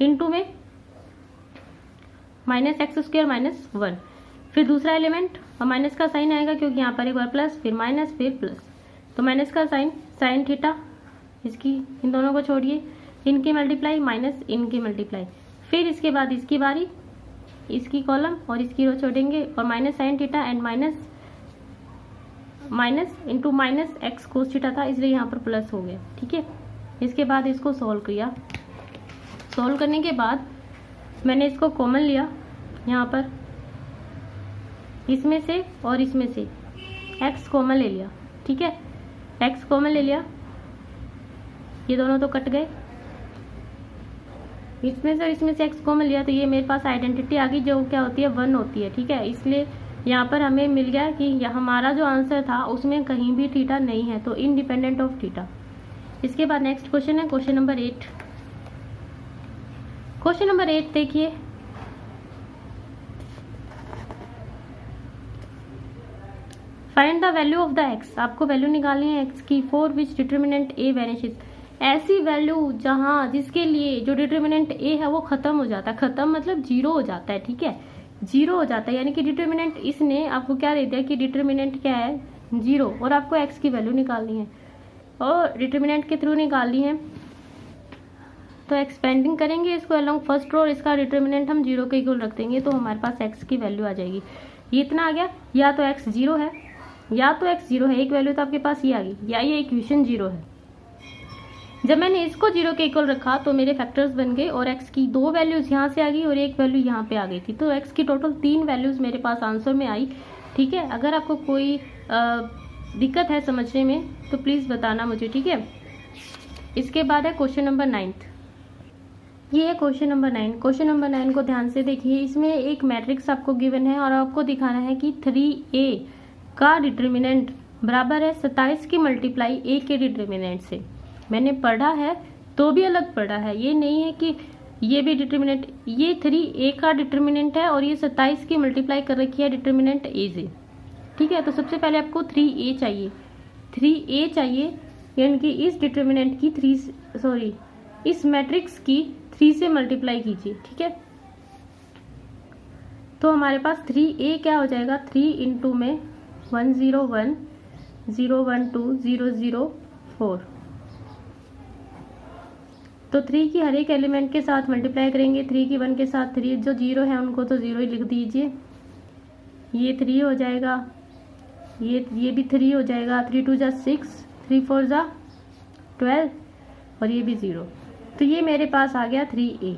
इंटू में -x² -1, फिर दूसरा एलिमेंट और माइनस का साइन आएगा क्योंकि यहाँ पर एक बार प्लस फिर माइनस फिर प्लस, तो माइनस का साइन साइन थीटा, इसकी इन दोनों को छोड़िए, इनकी मल्टीप्लाई माइनस इनकी मल्टीप्लाई, फिर इसके बाद इसकी बारी, इसकी कॉलम और इसकी रो छोड़ेंगे और minus sine theta and minus minus into minus x cos theta था, इसलिए यहाँ पर प्लस हो गया। ठीक है, इसके बाद इसको सॉल्व किया। सॉल्व करने के बाद मैंने इसको कॉमन लिया यहाँ पर, इसमें से और इसमें से x कॉमन ले लिया। ठीक है, x कॉमन ले लिया, ये दोनों तो कट गए, इसमें से और इसमें से x कॉमन लिया, तो ये मेरे पास आइडेंटिटी आ गई जो क्या होती है 1 होती है। ठीक है, इसलिए यहाँ पर हमें मिल गया कि हमारा जो आंसर था उसमें कहीं भी थीटा नहीं है, तो इंडिपेंडेंट ऑफ थीटा। इसके बाद नेक्स्ट क्वेश्चन है क्वेश्चन नंबर 8। क्वेश्चन नंबर 8 देखिए, find the value of the x. आपको वैल्यू निकालनी है एक्स की for which determinant A vanishes. ऐसी वैल्यू जहां जिसके लिए जो डिटर्मिनेंट ए है वो खत्म हो जाता है, खत्म मतलब जीरो हो जाता है। ठीक है, जीरो हो जाता है, यानी कि डिटर्मिनेंट इसने आपको क्या दे दिया कि डिटर्मिनेंट क्या है 0, और आपको एक्स की वैल्यू निकालनी है और डिटर्मिनेंट के थ्रू निकालनी है। तो एक्सपेंडिंग करेंगे इसको अलोंग फर्स्ट रो और इसका डिटर्मिनेंट हम 0 के इक्वल रख देंगे, तो हमारे पास एक्स की वैल्यू आ जाएगी। ये इतना आ गया, या तो एक्स 0 है या तो एक्स 0 है, एक वैल्यू तो आपके पास ये आ गई, या ये इक्वेशन 0 है। जब मैंने इसको 0 के इक्वल रखा तो मेरे फैक्टर्स बन गए और x की 2 वैल्यूज यहाँ से आ गई और एक वैल्यू यहाँ पे आ गई थी, तो x की टोटल 3 वैल्यूज मेरे पास आंसर में आई। ठीक है, अगर आपको कोई दिक्कत है समझने में तो प्लीज बताना मुझे। ठीक है, इसके बाद है क्वेश्चन नंबर 9। ये है क्वेश्चन नंबर 9। क्वेश्चन नंबर 9 को ध्यान से देखिए, इसमें एक मैट्रिक्स आपको गिवन है और आपको दिखाना है कि 3a का डिटर्मिनेंट बराबर है 27 की मल्टीप्लाई a के डिटर्मिनेंट से। मैंने पढ़ा है तो भी अलग पढ़ा है, ये नहीं है कि ये भी डिटर्मिनेंट, ये 3a का डिटर्मिनेंट है और ये 27 की मल्टीप्लाई कर रखी है डिटर्मिनेंट a से। ठीक है, तो सबसे पहले आपको 3a चाहिए, 3a चाहिए, यानी कि इस डिटर्मिनेंट की इस मैट्रिक्स की 3 से मल्टीप्लाई कीजिए। ठीक है, तो हमारे पास 3a क्या हो जाएगा, 3 इंटू में 101 012 004, तो 3 की हर एक एलिमेंट के साथ मल्टीप्लाई करेंगे, 3 की 1 के साथ 3, जो 0 है उनको तो 0 ही लिख दीजिए। ये 3 हो जाएगा, ये भी 3 हो जाएगा, 3 2 जा 6, 3 4 जा 12 और ये भी 0, तो ये मेरे पास आ गया 3a।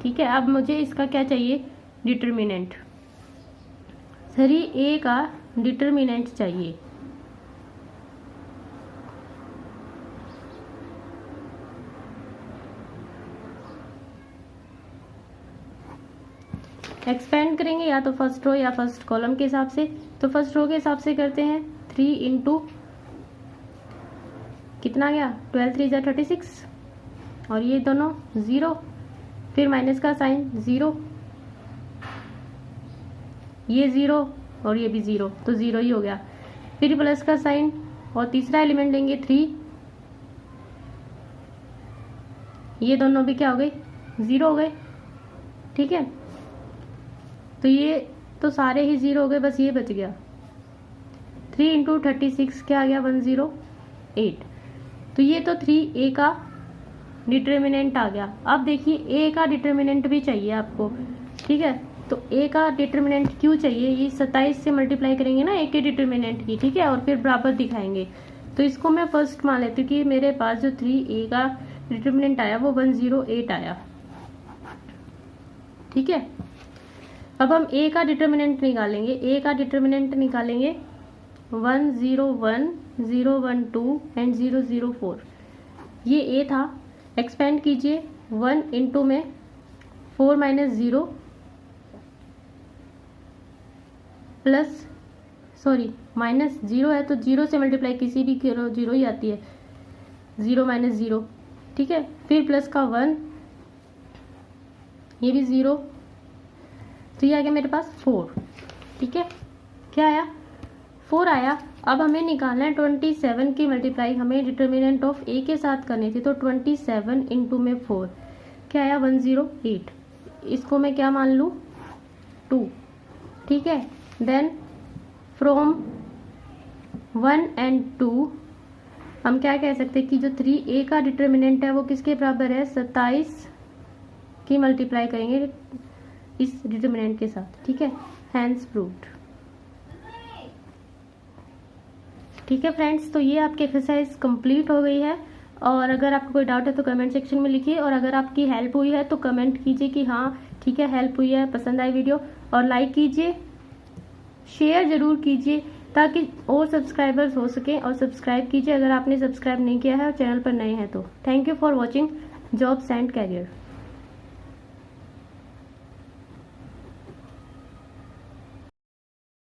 ठीक है, अब मुझे इसका क्या चाहिए, डिटर्मिनेंट। 3a का डिटर्मिनेंट चाहिए। एक्सपेंड करेंगे या तो फर्स्ट रो या फर्स्ट कॉलम के हिसाब से, तो फर्स्ट रो के हिसाब से करते हैं। 3 इंटू कितना गया, 12 3 जा 36 और ये दोनों 0, फिर माइनस का साइन 0, ये 0 और ये भी 0, तो 0 ही हो गया, फिर प्लस का साइन और तीसरा एलिमेंट लेंगे 3, ये दोनों भी क्या हो गए 0 हो गए। ठीक है, तो ये तो सारे ही 0 हो गए, बस ये बच गया। 3 इंटू 36 क्या आ गया, 108, तो ये तो 3a का डिटर्मिनेंट आ गया। अब देखिए a का डिटर्मिनेंट भी चाहिए आपको। ठीक है, तो a का डिटर्मिनेंट क्यों चाहिए, ये 27 से मल्टीप्लाई करेंगे ना a के डिटर्मिनेंट की। ठीक है, और फिर बराबर दिखाएंगे, तो इसको मैं फर्स्ट मान लेती हूँ कि मेरे पास जो 3a का डिटर्मिनेंट आया वो 108 आया। ठीक है, अब हम a का डिटर्मिनेंट निकालेंगे। a का डिटर्मिनेंट निकालेंगे 101 012 एंड 004, ये a था। एक्सपेंड कीजिए 1 इंटू में 4 माइनस 0 प्लस माइनस 0 है तो 0 से मल्टीप्लाई किसी भी करो 0 ही आती है, 0 माइनस 0। ठीक है, फिर प्लस का 1, ये भी 0, तो ये आ गया मेरे पास 4। ठीक है, क्या आया, 4 आया। अब हमें निकालना है 27 की मल्टीप्लाई, हमें डिटर्मिनेंट ऑफ a के साथ करनी थी, तो 27 इंटू में 4 क्या आया, 108, इसको मैं क्या मान लूँ 2। ठीक है, देन फ्रॉम 1 एंड 2 हम क्या कह सकते हैं कि जो 3a का डिटर्मिनेंट है वो किसके बराबर है, 27 की मल्टीप्लाई करेंगे इस डिटर्मिनेंट के साथ। ठीक है, हैंस प्रूव्ड। ठीक है फ्रेंड्स, तो ये आपकी एक्सरसाइज कंप्लीट हो गई है। और अगर आपको कोई डाउट है तो कमेंट सेक्शन में लिखिए, और अगर आपकी हेल्प हुई है तो कमेंट कीजिए कि हाँ ठीक है हेल्प हुई है, पसंद आई वीडियो, और लाइक कीजिए, शेयर ज़रूर कीजिए ताकि और सब्सक्राइबर्स हो सके, और सब्सक्राइब कीजिए अगर आपने सब्सक्राइब नहीं किया है और चैनल पर नए हैं तो। Thank you for watching jobs and career.